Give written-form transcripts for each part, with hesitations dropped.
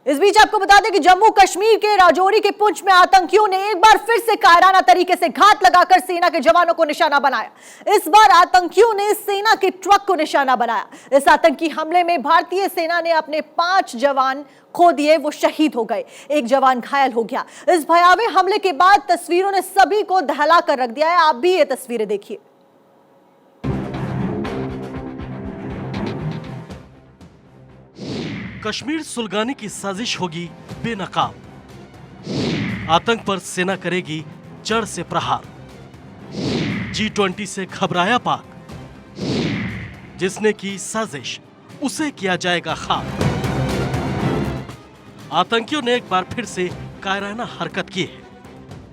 इस बीच आपको बता दें कि जम्मू कश्मीर के राजौरी के पुंछ में आतंकियों ने एक बार फिर से कायराना तरीके से घात लगाकर सेना के जवानों को निशाना बनाया। इस बार आतंकियों ने सेना के ट्रक को निशाना बनाया। इस आतंकी हमले में भारतीय सेना ने अपने 5 जवान खो दिए, वो शहीद हो गए, एक जवान घायल हो गया। इस भयावह हमले के बाद तस्वीरों ने सभी को दहला कर रख दिया है। आप भी ये तस्वीरें देखिए। कश्मीर सुलगाने की साजिश होगी बेनकाब। आतंक पर सेना करेगी जड़ से प्रहार। G20 से घबराया पाक, जिसने की साजिश उसे किया जाएगा खाक। आतंकियों ने एक बार फिर से कायराना हरकत की है।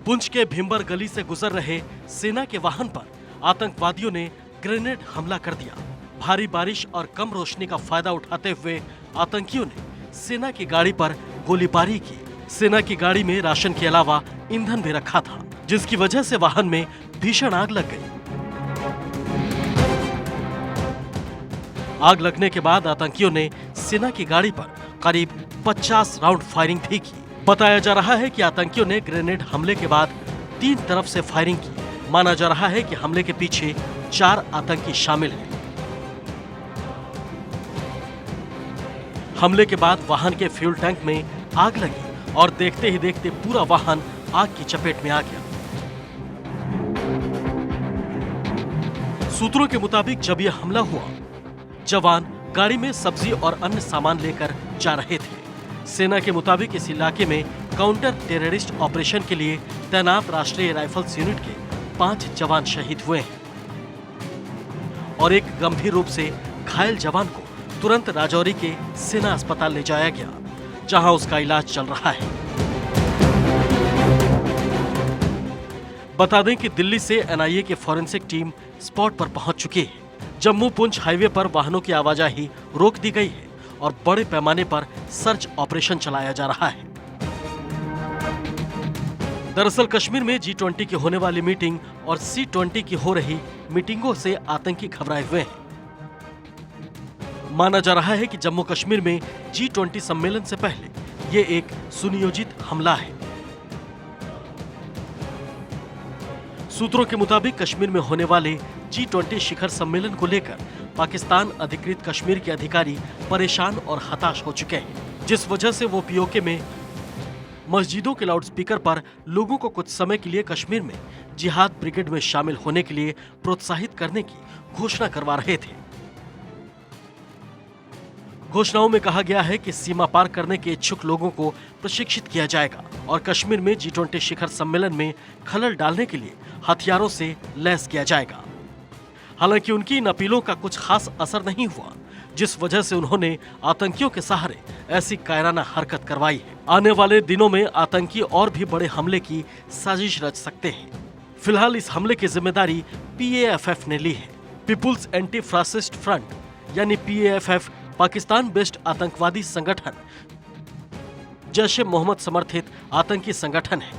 पुंछ के भिंबर गली से गुजर रहे सेना के वाहन पर आतंकवादियों ने ग्रेनेड हमला कर दिया। भारी बारिश और कम रोशनी का फायदा उठाते हुए आतंकियों ने सेना की गाड़ी पर गोलीबारी की। सेना की गाड़ी में राशन के अलावा ईंधन भी रखा था, जिसकी वजह से वाहन में भीषण आग लग गई। आग लगने के बाद आतंकियों ने सेना की गाड़ी पर करीब 50 राउंड फायरिंग भी की। बताया जा रहा है कि आतंकियों ने ग्रेनेड हमले के बाद 3 तरफ से फायरिंग की। माना जा रहा है कि हमले के पीछे 4 आतंकी शामिल हैं। हमले के बाद वाहन के फ्यूल टैंक में आग लगी और देखते ही देखते पूरा वाहन आग की चपेट में आ गया। सूत्रों के मुताबिक जब यह हमला हुआ, जवान गाड़ी में सब्जी और अन्य सामान लेकर जा रहे थे। सेना के मुताबिक इस इलाके में काउंटर टेररिस्ट ऑपरेशन के लिए तैनात राष्ट्रीय राइफल्स यूनिट के 5 जवान शहीद हुए हैं और एक गंभीर रूप से घायल जवान को तुरंत राजौरी के सेना अस्पताल ले जाया गया, जहां उसका इलाज चल रहा है। बता दें कि दिल्ली से एनआईए की फॉरेंसिक टीम स्पॉट पर पहुंच चुकी है। जम्मू पुंछ हाईवे पर वाहनों की आवाजाही रोक दी गई है और बड़े पैमाने पर सर्च ऑपरेशन चलाया जा रहा है। दरअसल कश्मीर में G20 की होने वाली मीटिंग और C20 की हो रही मीटिंगों से आतंकी घबराए हुए हैं। माना जा रहा है कि जम्मू कश्मीर में G20 सम्मेलन से पहले ये एक सुनियोजित हमला है। सूत्रों के मुताबिक कश्मीर में होने वाले G20 शिखर सम्मेलन को लेकर पाकिस्तान अधिकृत कश्मीर के अधिकारी परेशान और हताश हो चुके हैं, जिस वजह से वो पीओके में मस्जिदों के लाउडस्पीकर पर लोगों को कुछ समय के लिए कश्मीर में जिहाद ब्रिगेड में शामिल होने के लिए प्रोत्साहित करने की घोषणा करवा रहे थे। घोषणाओं में कहा गया है कि सीमा पार करने के इच्छुक लोगों को प्रशिक्षित किया जाएगा और कश्मीर में G20 शिखर सम्मेलन में खलल डालने के लिए हथियारों से लैस किया जाएगा। हालांकि उनकी इन अपीलों का कुछ खास असर नहीं हुआ, जिस वजह से उन्होंने आतंकियों के सहारे ऐसी कायराना हरकत करवाई है। आने वाले दिनों में आतंकी और भी बड़े हमले की साजिश रच सकते हैं। फिलहाल इस हमले की जिम्मेदारी PAFF ने ली है। पीपुल्स एंटी फासिस्ट फ्रंट यानी PAFF पाकिस्तान बेस्ड आतंकवादी संगठन जैश ए मोहम्मद समर्थित आतंकी संगठन है।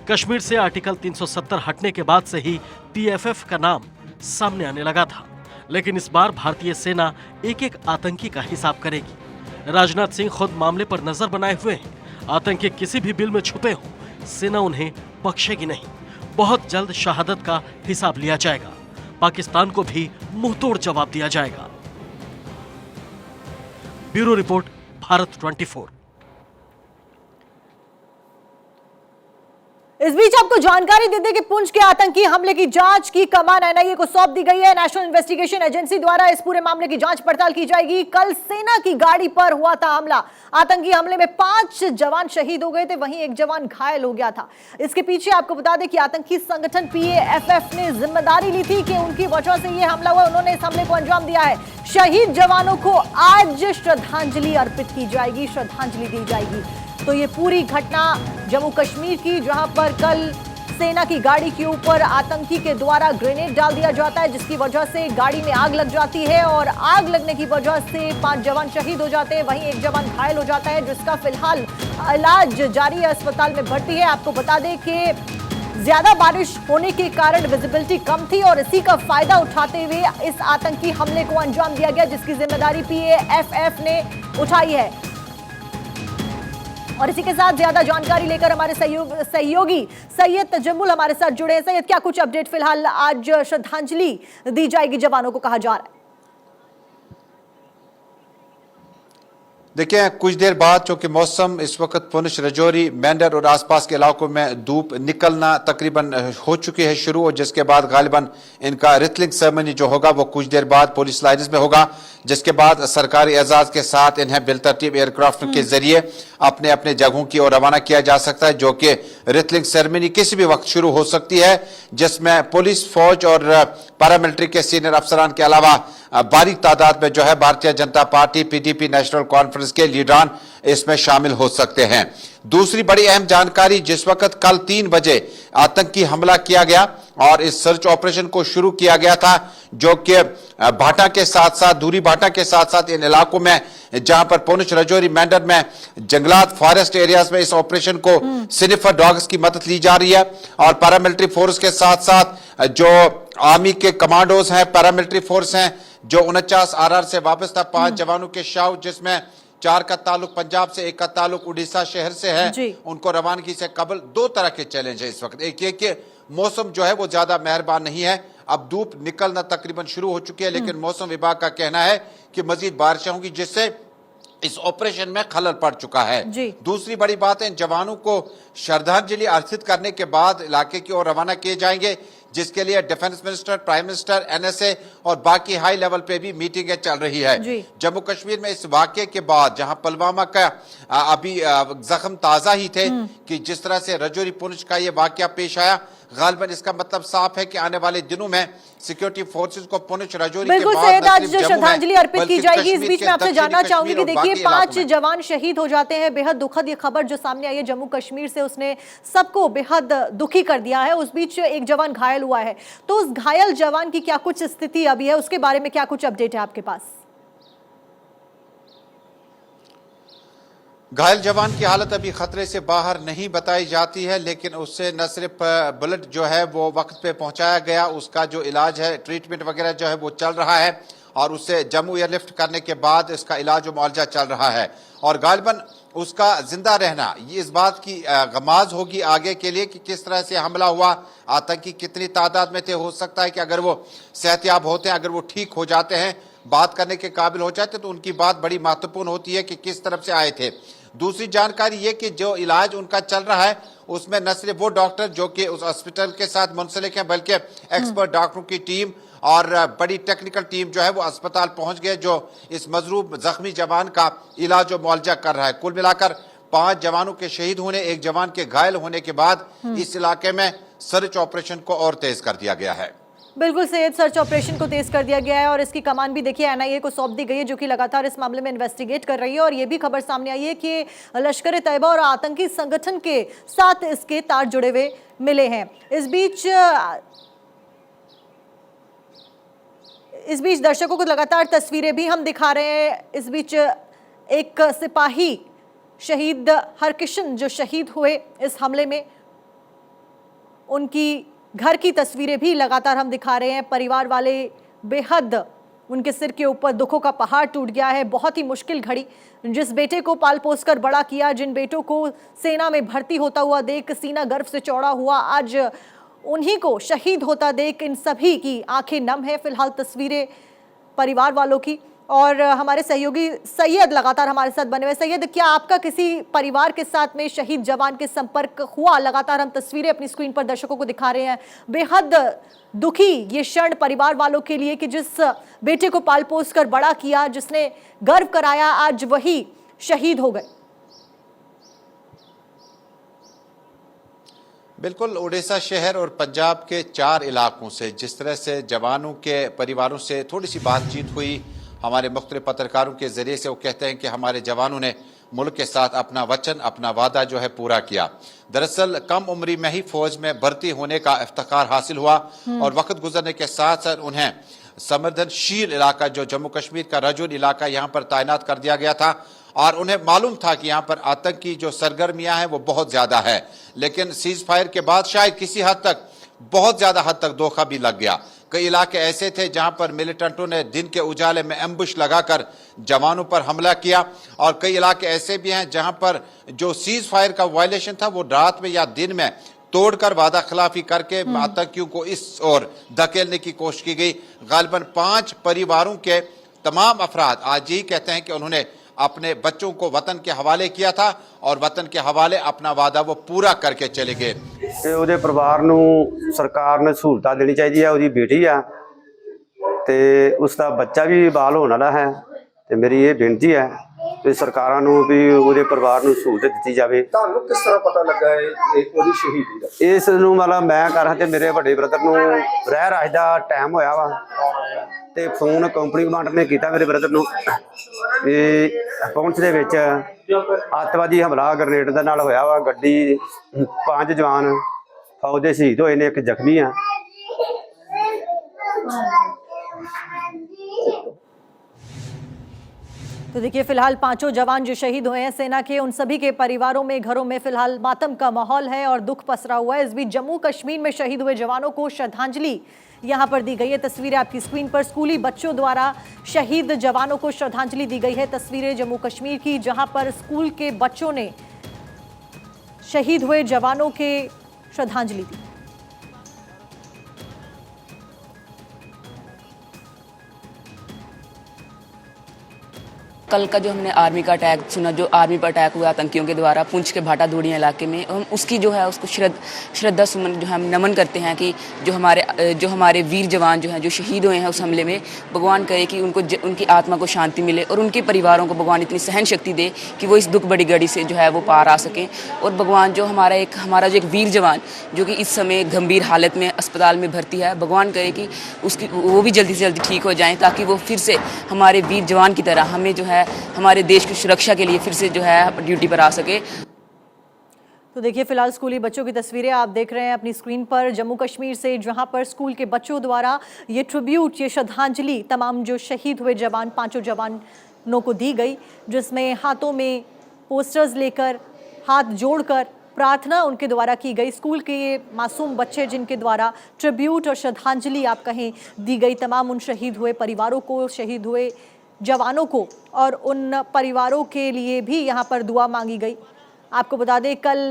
कश्मीर से आर्टिकल 370 हटने के बाद से ही PFF का नाम सामने आने लगा था, लेकिन इस बार भारतीय सेना एक-एक आतंकी का हिसाब करेगी। राजनाथ सिंह खुद मामले पर नजर बनाए हुए हैं। आतंकी किसी भी बिल में छुपे हों, सेना उन्हें बख्शेगी नहीं। बहुत जल्द शहादत का हिसाब लिया जाएगा। पाकिस्तान को भी मुंहतोड़ जवाब दिया जाएगा। Bureau report, Bharat 24। इस बीच आपको जानकारी दे दें कि पुंछ के आतंकी हमले की जांच की कमान एनआईए को सौंप दी गई है। नेशनल इन्वेस्टिगेशन एजेंसी द्वारा इस पूरे मामले की जांच पड़ताल की जाएगी। कल सेना की गाड़ी पर हुआ था हमला। आतंकी हमले में 5 जवान शहीद हो गए थे, वहीं एक जवान घायल हो गया था। इसके पीछे आपको बता दें कि आतंकी संगठन PAFF ने जिम्मेदारी ली थी कि उनकी वजह से यह हमला हुआ। उन्होंने इस हमले को अंजाम दिया है। शहीद जवानों को आज श्रद्धांजलि अर्पित की जाएगी, श्रद्धांजलि दी जाएगी। तो ये पूरी घटना जम्मू कश्मीर की, जहां पर कल सेना की गाड़ी के ऊपर आतंकी के द्वारा ग्रेनेड डाल दिया जाता है, जिसकी वजह से गाड़ी में आग लग जाती है और आग लगने की वजह से 5 जवान शहीद हो जाते हैं, वहीं एक जवान घायल हो जाता है, जिसका फिलहाल इलाज जारी है, अस्पताल में भर्ती है। आपको बता दें कि ज्यादा बारिश होने के कारण विजिबिलिटी कम थी और इसी का फायदा उठाते हुए इस आतंकी हमले को अंजाम दिया गया, जिसकी जिम्मेदारी PAFF ने उठाई है। और इसी के साथ ज्यादा जानकारी लेकर हमारे सहयोगी सैयद तजम्मुल हमारे साथ जुड़े हैं। सैयद, क्या कुछ अपडेट? फिलहाल आज श्रद्धांजलि दी जाएगी जवानों को, कहा जा रहा है। देखिए, कुछ देर बाद चूंकि मौसम इस वक्त पुंछ, राजौरी, मेंढर और आसपास के इलाकों में धूप निकलना तकरीबन हो चुकी है शुरू, और जिसके बाद गालिबन इनका रिथलिंग सेरेमनी जो होगा वो कुछ देर बाद पुलिस लाइन्स में होगा, जिसके बाद सरकारी एजाज के साथ इन्हें बिलतरतीब एयरक्राफ्ट के जरिए अपने अपने जगहों की ओर रवाना किया जा सकता है, जो कि रिथलिंग सेरेमनी किसी भी वक्त शुरू हो सकती है, जिसमें पुलिस, फौज और पैरामिलिट्री के सीनियर अफसरान के अलावा बारीक तादाद में जो है Bharatiya Janata party, PDP, national conference के लीडरान इसमें शामिल हो सकते हैं। दूसरी बड़ी अहम जानकारी, जिस वक्त कल 3 बजे आतंकी हमला किया गया और इस सर्च ऑपरेशन को शुरू किया गया था, जो कि भाटा के साथ साथ, दूरी भाटा के साथ साथ इन इलाकों में जहां पर पुंछ, राजौरी, मेंढर में जंगलात, फॉरेस्ट एरियाज में इस ऑपरेशन को स्निफर डॉग्स की मदद ली जा रही है, और पैरामिलिट्री फोर्स के साथ साथ जो आर्मी के कमांडोज हैं, पैरामिलिट्री फोर्स हैं, जो 49 आरआर से वाबस्ता 5 जवानों के शव, जिसमें 4 का ताल्लुक पंजाब से, 1 का ताल्लुक उड़ीसा शहर से है, उनको रवानगी से कबल 2 तरह के चैलेंज है इस वक्त। एक ये कि मौसम जो है वो ज्यादा मेहरबान नहीं है, अब धूप निकलना तकरीबन शुरू हो चुकी है, लेकिन मौसम विभाग का कहना है कि मजीद बारिशें होंगी, जिससे इस ऑपरेशन में खलल पड़ चुका है। दूसरी बड़ी बात है, जवानों को श्रद्धांजलि अर्पित करने के बाद इलाके की ओर रवाना किए जाएंगे, जिसके लिए defence minister, prime minister, NSA और बाकी हाई लेवल पे भी मीटिंगें चल रही है। जम्मू कश्मीर में इस वाकये के बाद, जहां पुलवामा का अभी जख्म ताजा ही थे कि जिस तरह से राजौरी, पुंछ का ये वाकया पेश आया, गालिबन इसका मतलब साफ है कि आने वाले दिनों में सिक्योरिटी फोर्सेस को पुंछ, राजौरी के बाद आज श्रद्धांजलि अर्पित की जाएगी। इस बीच में आपसे जानना चाहूंगी कि देखिए 5 जवान शहीद हो जाते हैं, बेहद दुखद ये खबर जो सामने आई है जम्मू कश्मीर से, उसने सबको बेहद दुखी कर दिया है। उस बीच एक जवान घायल हुआ है, तो उस घायल जवान की क्या कुछ स्थिति अभी है, उसके बारे में क्या कुछ अपडेट है आपके पास? घायल जवान की हालत अभी खतरे से बाहर नहीं बताई जाती है, लेकिन उससे न सिर्फ ब्लड जो है वो वक्त पे पहुंचाया गया, उसका जो इलाज है, ट्रीटमेंट वगैरह जो है वो चल रहा है, और उसे जम्मू एयरलिफ्ट करने के बाद इसका इलाज और मुआवजा चल रहा है। और गालिबन उसका जिंदा रहना ये इस बात की गमाज होगी आगे के लिए कि किस तरह से हमला हुआ, आतंकी कितनी तादाद में थे। हो सकता है कि अगर वो सेहतयाब होते हैं, अगर वो ठीक हो जाते हैं, बात करने के काबिल हो जाते, तो उनकी बात बड़ी महत्वपूर्ण होती है कि किस तरफ से आए थे। दूसरी जानकारी ये कि जो इलाज उनका चल रहा है, उसमें न सिर्फ वो डॉक्टर जो कि उस हॉस्पिटल के साथ मुंसलिक हैं, बल्कि एक्सपर्ट डॉक्टरों की टीम और बड़ी टेक्निकल टीम जो है वो अस्पताल पहुंच गए, जो इस मजरूब जख्मी जवान का इलाज और मुआवजा कर रहा है। कुल मिलाकर 5 जवानों के शहीद होने, 1 जवान के घायल होने के बाद इस इलाके में सर्च ऑपरेशन को और तेज कर दिया गया है। बिल्कुल सैयद, सर्च ऑपरेशन को तेज कर दिया गया है और इसकी कमान भी देखिए एनआईए को सौंप दी गई है, जो कि लगातार इस मामले में इन्वेस्टिगेट कर रही है। और ये भी खबर सामने आई है कि लश्कर तैयबा और आतंकी संगठन के साथ इसके तार जुड़े हुए मिले हैं। इस बीच दर्शकों को लगातार तस्वीरें भी हम दिखा रहे हैं। इस बीच एक सिपाही शहीद हरकिशन जो शहीद हुए इस हमले में, उनकी घर की तस्वीरें भी लगातार हम दिखा रहे हैं। परिवार वाले बेहद, उनके सिर के ऊपर दुखों का पहाड़ टूट गया है। बहुत ही मुश्किल घड़ी, जिस बेटे को पाल पोस कर बड़ा किया, जिन बेटों को सेना में भर्ती होता हुआ देख सीना गर्व से चौड़ा हुआ, आज उन्हीं को शहीद होता देख इन सभी की आंखें नम है। फिलहाल तस्वीरें परिवार वालों की, और हमारे सहयोगी सैयद लगातार हमारे साथ बने हुए। सैयद, क्या आपका किसी परिवार के साथ में शहीद जवान के संपर्क हुआ? लगातार हम तस्वीरें अपनी स्क्रीन पर दर्शकों को दिखा रहे हैं। बेहद दुखी ये क्षण परिवार वालों के लिए कि जिस बेटे को पाल पोस कर बड़ा किया, जिसने गर्व कराया, आज वही शहीद हो गए। बिल्कुल, उड़ीसा शहर और पंजाब के 4 इलाकों से जिस तरह से जवानों के परिवारों से थोड़ी सी बातचीत हुई, हमारे मुख्तलिफ पत्रकारों के जरिए से वो कहते हैं कि हमारे जवानों ने मुल्क के साथ अपना वचन, अपना वादा जो है पूरा किया। दरअसल कम उम्री में ही फौज में भर्ती होने का इफ्तिखार हासिल हुआ, और वक्त गुजरने के साथ साथ उन्हें संवेदनशील इलाका जो जम्मू कश्मीर का राजौरी इलाका, यहाँ पर तैनात कर दिया गया था, और उन्हें मालूम था कि यहाँ पर आतंक की जो सरगर्मियां हैं वो बहुत ज्यादा है। लेकिन सीज फायर के बाद शायद किसी हद तक, बहुत ज्यादा हद तक धोखा भी लग गया, कई इलाके ऐसे थे जहां पर मिलिटेंटों ने दिन के उजाले में एम्बुश लगाकर जवानों पर हमला किया, और कई इलाके ऐसे भी हैं जहां पर जो सीज फायर का वायलेशन था वो रात में या दिन में तोड़कर वादा खिलाफी करके आतंकियों को इस ओर धकेलने की कोशिश की गई। गालिबन 5 परिवारों के तमाम अफराद आज यही कहते हैं कि उन्होंने अपने बच्चों को वतन के हवाले किया था और वतन के हवाले अपना वादा वो पूरा करके चले गए। ਤੇ ਉਹਦੇ ਪਰਿਵਾਰ ਨੂੰ ਸਰਕਾਰ ਨੇ ਸਹੂਲਤਾਂ ਦੇਣੀ ਚਾਹੀਦੀ ਹੈ। ਉਹਦੀ ਬੇਟੀ ਆ ਤੇ ਉਸ ਦਾ ਬੱਚਾ ਵੀ ਬਾਲ ਹੋਣ ਵਾਲਾ ਹੈ ਤੇ ਮੇਰੀ ਇਹ ਬੇਨਤੀ ਹੈ ਕਿ ਸਰਕਾਰਾਂ ਨੂੰ ਵੀ ਉਹਦੇ ਪਰਿਵਾਰ ਨੂੰ ਸਹੂਲਤ ਦਿੱਤੀ ਜਾਵੇ। ਤੁਹਾਨੂੰ ਕਿਸ ਤਰ੍ਹਾਂ ਪਤਾ ਲੱਗਾ ਇਹ ਉਹਦੀ ਸ਼ਹੀਦੀ ਦਾ? ਇਸ ਨੂੰ ਮਤਲਬ ਮੈਂ ਕਰ ਤੇ ਮੇਰੇ ਵੱਡੇ ਬ੍ਰਦਰ ਨੂੰ ਰਹਿ ਰਾਜ ਦਾ ਟਾਈਮ ਹੋਇਆ ਵਾ ਤੇ ਫੋਨ ਕੰਪਨੀ ਕਮਾਂਡਰ ਨੇ ਕੀਤਾ ਮੇਰੇ ਬ੍ਰਦਰ ਨੂੰ ਤੇ ਪਹੁੰਚ ਦੇ ਵਿੱਚ ਅੱਤਵਾਦੀ ਹਮਲਾ ਗ੍ਰਨੇਡ ਦੇ ਨਾਲ ਹੋਇਆ ਵਾ। ਗੱਡੀ 5 ਜਵਾਨ ਫੌਜ ਦੇ ਸ਼ਹੀਦ ਹੋਏ ਨੇ, 1 ਜ਼ਖਮੀ ਆ। तो देखिए फिलहाल 5 जवान जो शहीद हुए हैं सेना के, उन सभी के परिवारों में घरों में फिलहाल मातम का माहौल है और दुख पसरा हुआ है। इस बीच जम्मू कश्मीर में शहीद हुए जवानों को श्रद्धांजलि यहां पर दी गई है। तस्वीरें आपकी स्क्रीन पर, स्कूली बच्चों द्वारा शहीद जवानों को श्रद्धांजलि दी गई है। तस्वीरें जम्मू कश्मीर की जहां पर स्कूल के बच्चों ने शहीद हुए जवानों के श्रद्धांजलि दी। कल का जो हमने आर्मी का अटैक सुना, जो आर्मी पर अटैक हुआ आतंकियों के द्वारा पुंछ के भाटा धूड़िया इलाके में, हम उसकी जो है उसको श्रद्धा सुमन जो है हम नमन करते हैं कि जो हमारे वीर जवान जो हैं जो शहीद हुए हैं उस हमले में, भगवान करे कि उनकी आत्मा को शांति मिले और उनके परिवारों को भगवान इतनी सहन शक्ति दे कि वो इस दुख बड़ी घड़ी से जो है वो पार आ सकें। और भगवान जो हमारा जो एक वीर जवान जो कि इस समय गंभीर हालत में अस्पताल में भर्ती है, भगवान करे कि वो भी जल्दी से जल्दी ठीक हो जाएँ ताकि वो फिर से हमारे वीर जवान की तरह हमें जो है हमारे देश की सुरक्षा के लिए फिर से जो है ड्यूटी पर आ सके। तो देखिए फिलहाल स्कूली बच्चों की तस्वीरें आप देख रहे हैं अपनी स्क्रीन पर जम्मू कश्मीर से, जहां पर स्कूल के बच्चों द्वारा ये ट्रिब्यूट, ये श्रद्धांजलि तमाम जो शहीद हुए जवान 5 जवानों को दी गई, जिसमें हाथों में पोस्टर्स लेकर, हाथ जोड़कर प्रार्थना उनके द्वारा की गई। स्कूल के ये मासूम बच्चे जिनके द्वारा ट्रिब्यूट और श्रद्धांजलि आप कहें दी गई तमाम उन शहीद हुए परिवारों को, शहीद हुए जवानों को, और उन परिवारों के लिए भी यहाँ पर दुआ मांगी गई। आपको बता दें कल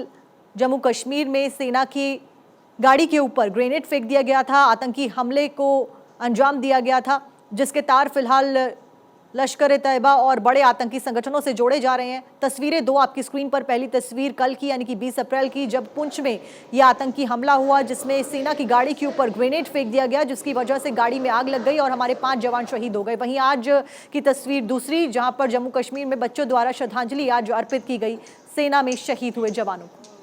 जम्मू कश्मीर में सेना की गाड़ी के ऊपर ग्रेनेड फेंक दिया गया था, आतंकी हमले को अंजाम दिया गया था, जिसके तार फिलहाल लश्कर-ए-तैयबा और बड़े आतंकी संगठनों से जोड़े जा रहे हैं। तस्वीरें 2 आपकी स्क्रीन पर, पहली तस्वीर कल की यानी कि 20 अप्रैल की, जब पुंछ में यह आतंकी हमला हुआ जिसमें सेना की गाड़ी के ऊपर ग्रेनेड फेंक दिया गया, जिसकी वजह से गाड़ी में आग लग गई और हमारे 5 जवान शहीद हो गए। वहीं आज की तस्वीर दूसरी, जहां पर जम्मू कश्मीर में बच्चों द्वारा श्रद्धांजलि आज अर्पित की गई सेना में शहीद हुए जवानों को।